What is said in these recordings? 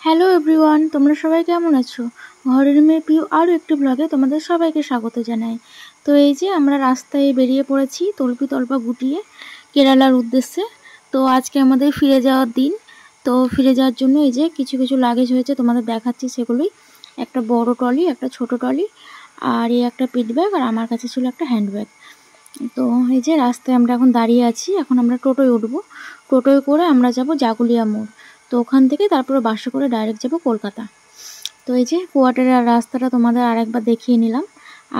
Hello everyone, তোমরা সবাই কেমন আছো? ঘরের মেয়ে পিউ আরও একটি ব্লগে তোমাদের সবাইকে স্বাগত জানাই। তো এই যে আমরা রাস্তায় বেরিয়ে পড়েছি তল্পি তল্পা গুটিয়ে কেরালার উদ্দেশ্যে। তো আজকে আমাদের ফিরে যাওয়ার দিন। তো ফিরে যাওয়ার জন্য এই যে কিছু কিছু লাগেজ হয়েছে, তোমাদের দেখাচ্ছি সেগুলোই। একটা বড় ট্রলি, একটা ছোট ট্রলি, আর এই একটা পিট ব্যাগ, আর আমার কাছে ছিল একটা হ্যান্ডব্যাগ। তো এই যে রাস্তায় আমরা এখন দাঁড়িয়ে আছি। এখন আমরা টোটোয় উঠবো। টোটোয় করে আমরা যাব জাগুলিয়া মোড়। তো ওখান থেকে তারপরে বাসে করে ডাইরেক্ট যাব কলকাতা। তো এই যে কোয়ার্টারের রাস্তাটা তোমাদের আরেকবার দেখিয়ে নিলাম।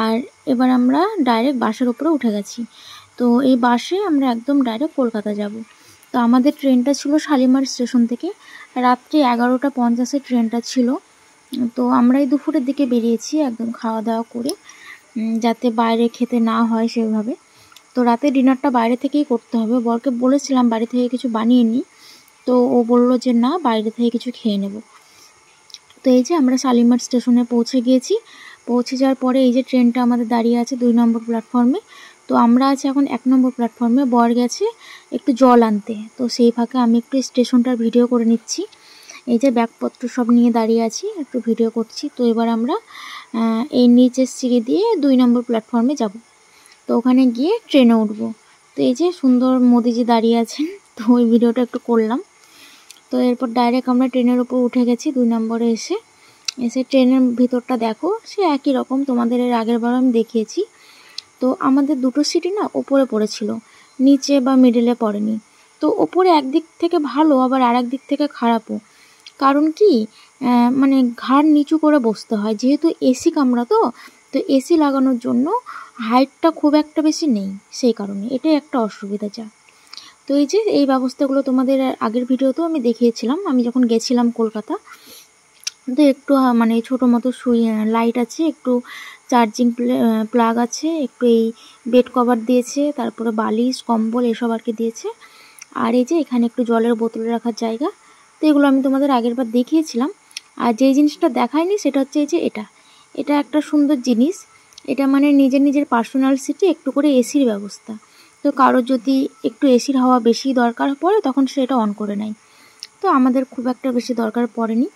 আর এবার আমরা ডাইরেক্ট বাসের উপরে উঠে গেছি। তো এই বাসে আমরা একদম ডাইরেক্ট কলকাতা যাব। তো আমাদের ট্রেনটা ছিল শালিমার স্টেশন থেকে, রাত্রি 11:50 ট্রেনটা ছিল। তো আমরা এই দুপুরের দিকে বেরিয়েছি একদম খাওয়া দাওয়া করে, যাতে বাইরে খেতে না হয় সেভাবে। তো রাতে ডিনারটা বাইরে থেকেই করতে হবে। বরকে বলেছিলাম বাড়ি থেকে কিছু বানিয়ে নিই, তো ও বললো যে না, বাইরে থেকে কিছু খেয়ে নেব। তো এই যে আমরা শালিমার স্টেশনে পৌঁছে গিয়েছি। পৌঁছে যাওয়ার পরে এই যে ট্রেনটা আমাদের দাঁড়িয়ে আছে 2 নম্বর প্ল্যাটফর্মে। তো আমরা আছি এখন 1 নম্বর প্ল্যাটফর্মে। বর গেছে একটু জল আনতে, তো সেই ফাঁকে আমি একটু স্টেশনটার ভিডিও করে নিচ্ছি। এই যে ব্যাগপত্র সব নিয়ে দাঁড়িয়ে আছি, একটু ভিডিও করছি। তো এবার আমরা এই নিচের সিঁড়ি দিয়ে 2 নম্বর প্ল্যাটফর্মে যাব। তো ওখানে গিয়ে ট্রেনে উঠবো। তো এই যে সুন্দর মোদিজি দাঁড়িয়ে আছেন, তো ওই ভিডিওটা একটু করলাম। তো এরপর ডাইরেক্ট আমরা ট্রেনের উপর উঠে গেছি 2 নম্বরে এসে। ট্রেনের ভিতরটা দেখো, সে একই রকম, তোমাদের এর আগের বার আমি দেখিয়েছি। তো আমাদের দুটো সিটই না ওপরে পড়েছিল, নিচে বা মিডলে পড়েনি। তো ওপরে একদিক থেকে ভালো, আবার আর এক দিক থেকে খারাপও। কারণ কি, মানে ঘাড় নিচু করে বসতে হয়, যেহেতু এসি কামরা। তো এসি লাগানোর জন্য হাইটটা খুব একটা বেশি নেই, সেই কারণে এটাই একটা অসুবিধা যা। তো এই যে এই ব্যবস্থাগুলো তোমাদের আগের ভিডিওতেও আমি দেখিয়েছিলাম, আমি যখন গেছিলাম কলকাতা। তো একটু মানে ছোটো মতো লাইট আছে, একটু চার্জিং প্লাগ আছে, একটু এই বেড কভার দিয়েছে, তারপরে বালিশ কম্বল এসব আর কি দিয়েছে। আর এই যে এখানে একটু জলের বোতল রাখার জায়গা। তো এগুলো আমি তোমাদের আগের বার দেখিয়েছিলাম। আর যেই জিনিসটা দেখায়নি সেটা হচ্ছে এই যে এটা একটা সুন্দর জিনিস। এটা মানে নিজের নিজের পার্সোনাল সিটে একটু করে এসির ব্যবস্থা। তো কারোর যদি একটু এসির হাওয়া বেশি দরকার পড়ে তখন সেটা অন করে নেয়। তো আমাদের খুব একটা বেশি দরকার পড়েনি,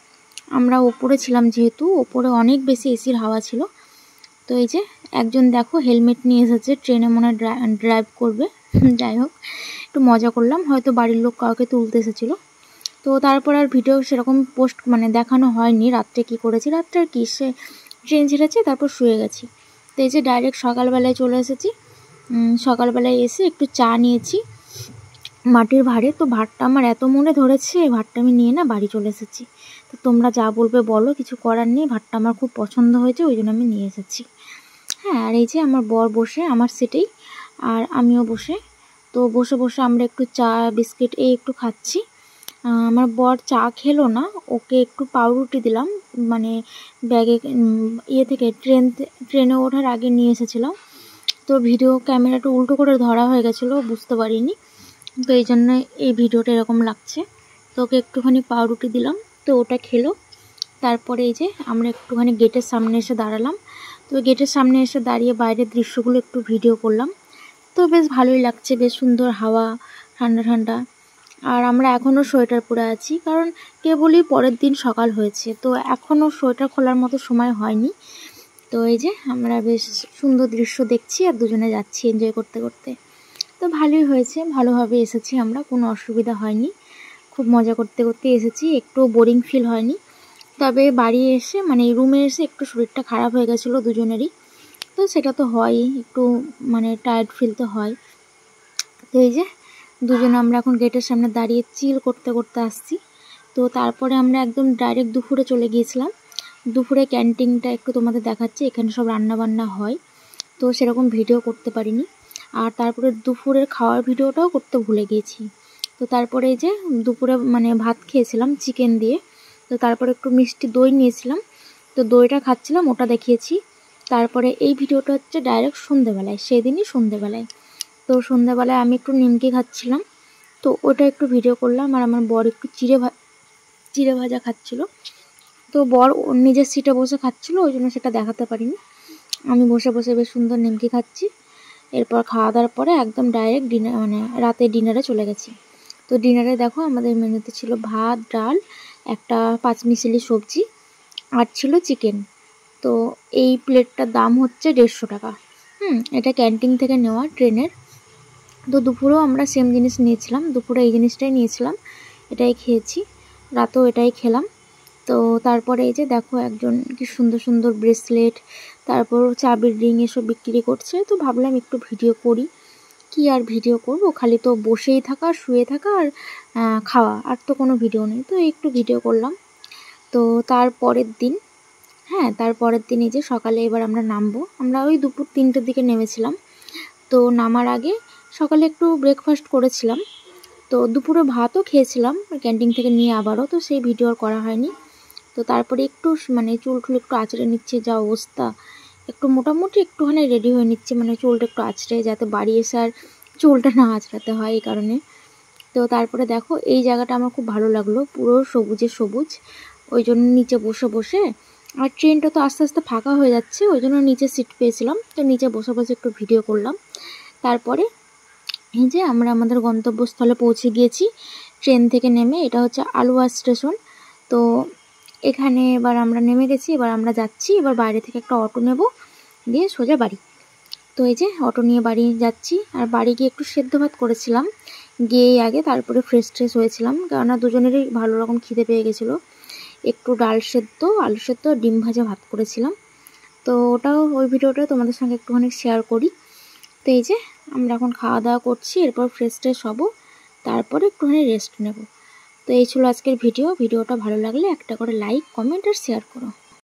আমরা ওপরে ছিলাম যেহেতু, ওপরে অনেক বেশি এসির হাওয়া ছিল। তো এই যে একজন দেখো হেলমেট নিয়ে এসেছে, ট্রেনে মনে ড্রাইভ করবে। যাই হোক, একটু মজা করলাম, হয়তো বাড়ির লোক কাউকে তুলতে এসেছিলো। তো তারপর আর ভিডিও সেরকম পোস্ট মানে দেখানো হয়নি। রাত্রে কি করেছি, রাত্রে আর কি, সে ট্রেন ছেড়েছে তারপর শুয়ে গেছি। তো এই যে ডাইরেক্ট সকালবেলায় চলে এসেছি। সকালবেলায় এসে একটু চা নিয়েছি মাটির ভাঁড়ে। তো ভাতটা আমার এত মনে ধরেছে, ভাতটা আমি নিয়ে না বাড়ি চলে এসেছি। তো তোমরা যা বলবে বলো, কিছু করার নেই, ভাতটা আমার খুব পছন্দ হয়েছে, ওই জন্য আমি নিয়ে এসেছি। হ্যাঁ, আর এই যে আমার বর বসে আমার সিটেই, আর আমিও বসে। তো বসে বসে আমরা একটু চা বিস্কিট এই একটু খাচ্ছি। আমার বর চা খেলো না, ওকে একটু পাউরুটি দিলাম, মানে ব্যাগে ইয়ে থেকে ট্রেনে ওঠার আগে নিয়ে এসেছিলাম। তো ভিডিও ক্যামেরাটা উল্টো করে ধরা হয়ে গেছিলো, বুঝতে পারিনি। তো এই জন্য এই ভিডিওটা এরকম লাগছে। তো ওকে একটুখানি পাউরুটি দিলাম, তো ওটা খেলো। তারপরে এই যে আমরা একটুখানি গেটের সামনে এসে দাঁড়ালাম। তো গেটের সামনে এসে দাঁড়িয়ে বাইরের দৃশ্যগুলো একটু ভিডিও করলাম। তো বেশ ভালোই লাগছে, বেশ সুন্দর হাওয়া, ঠান্ডা ঠান্ডা। আর আমরা এখনও সোয়েটার পরে আছি, কারণ কেবলই পরের দিন সকাল হয়েছে, তো এখনও সোয়েটার খোলার মতো সময় হয়নি। তো এই যে আমরা বেশ সুন্দর দৃশ্য দেখছি আর দুজনে যাচ্ছি এনজয় করতে করতে। তো ভালোই হয়েছে, ভালোভাবে এসেছি আমরা, কোনো অসুবিধা হয়নি, খুব মজা করতে করতে এসেছি, একটু বোরিং ফিল হয়নি। তবে বাড়ি এসে মানে রুমে এসে একটু শরীরটা খারাপ হয়ে গেছিলো দুজনেরই। তো সেটা তো হয়ই, একটু মানে টায়ার্ড ফিল তো হয়। তো এই যে দুজনে আমরা এখন গেটের সামনে দাঁড়িয়ে চিল করতে করতে আসছি। তো তারপরে আমরা একদম ডাইরেক্ট দুপুরে চলে গিয়েছিলাম। দুপুরে ক্যান্টিনটা একটু তোমাদের দেখাচ্ছি, এখানে সব রান্নাবান্না হয়, তো সেরকম ভিডিও করতে পারিনি। আর তারপরে দুপুরের খাওয়ার ভিডিওটাও করতে ভুলে গিয়েছি। তো তারপরে এই যে দুপুরে মানে ভাত খেয়েছিলাম চিকেন দিয়ে। তো তারপরে একটু মিষ্টি দই নিয়েছিলাম, তো দইটা খাচ্ছিলাম, ওটা দেখিয়েছি। তারপরে এই ভিডিওটা হচ্ছে ডাইরেক্ট সন্ধেবেলায়, সেদিনই সন্ধেবেলায়। তো সন্ধেবেলায় আমি একটু নিমকি খাচ্ছিলাম, তো ওটা একটু ভিডিও করলাম। আর আমার বর একটু চিড়ে ভাজা খাচ্ছিল। তো বর নিজের সিটে বসে খাচ্ছিল, ওই জন্য সেটা দেখাতে পারিনি। আমি বসে বসে বেশ সুন্দর নিমকি খাচ্ছি। এরপর খাওয়া দাওয়ার পরে একদম ডাইরেক্ট ডিনার মানে রাতে ডিনারে চলে গেছি। তো ডিনারে দেখো আমাদের মেনুতে ছিল ভাত, ডাল, একটা 5 মিশালি সবজি আর ছিল চিকেন। তো এই প্লেটটার দাম হচ্ছে 150 টাকা। এটা ক্যান্টিন থেকে নেওয়া ট্রেনের। তো দুপুরেও আমরা সেম জিনিস নিয়েছিলাম, দুপুরে এই জিনিসটাই নিয়েছিলাম, এটাই খেয়েছি, রাতেও এটাই খেলাম। তো তারপরে এই যে দেখো একজন কি সুন্দর সুন্দর ব্রেসলেট, তারপর চাবির রিং এসব বিক্রি করছে। তো ভাবলাম একটু ভিডিও করি, কি আর ভিডিও করব, খালি তো বসেই থাকা, শুয়ে থাকা আর খাওয়া, আর তো কোনো ভিডিও নেই। তো একটু ভিডিও করলাম। তো তারপরের দিন তারপরের দিন এই যে সকালে এবার আমরা নামবো। আমরা ওই দুপুর 3টের দিকে নেমেছিলাম। তো নামার আগে সকালে একটু ব্রেকফাস্ট করেছিলাম। তো দুপুরে ভাতও খেয়েছিলাম ক্যান্টিন থেকে নিয়ে আবারও, তো সেই ভিডিও আর করা হয়নি। তো তারপরে একটু মানে চুল টুল একটু আঁচড়ে নিচ্ছে, যা অবস্থা, একটু মোটামুটি একটুখানি রেডি হয়ে নিচ্ছে, মানে চুলটা একটু আঁচড়ে, যাতে বাড়ি এসে আর চুলটা না আঁচড়াতে হয় এই কারণে। তো তারপরে দেখো এই জায়গাটা আমার খুব ভালো লাগলো, পুরো সবুজে সবুজ, ওই জন্য নিচে বসে বসে, আর ট্রেনটা তো আস্তে আস্তে ফাঁকা হয়ে যাচ্ছে, ওই জন্য নিচে সিট পেয়েছিলাম, তো নিচে বসে বসে একটু ভিডিও করলাম। তারপরে এই যে আমরা আমাদের গন্তব্যস্থলে পৌঁছে গিয়েছি ট্রেন থেকে নেমে। এটা হচ্ছে আলুয়া স্টেশন। তো এখানে এবার আমরা নেমে গেছি, এবার আমরা যাচ্ছি, এবার বাইরে থেকে একটা অটো নেব, দিয়ে সোজা বাড়ি। তো এই যে অটো নিয়ে বাড়ি যাচ্ছি। আর বাড়ি গিয়ে একটু সেদ্ধ ভাত করেছিলাম গিয়েই আগে, তারপরে ফ্রেশ ট্রেশ হয়েছিলাম, কেননা দুজনেরই ভালো রকম খিদে পেয়ে গেছিলো। একটু ডাল সেদ্ধ, আলু সেদ্ধ, ডিম ভাজা ভাত করেছিলাম। তো ওটাও, ওই ভিডিওটা তোমাদের সঙ্গে একটুখানি শেয়ার করি। তো এই যে আমরা এখন খাওয়া দাওয়া করছি, এরপর ফ্রেশ ট্রেশ হবো, তারপরে একটুখানি রেস্ট নেব। তো এই ছিল আজকের ভিডিওটা ভালো লাগলে একটা করে লাইক, কমেন্ট আর শেয়ার করো।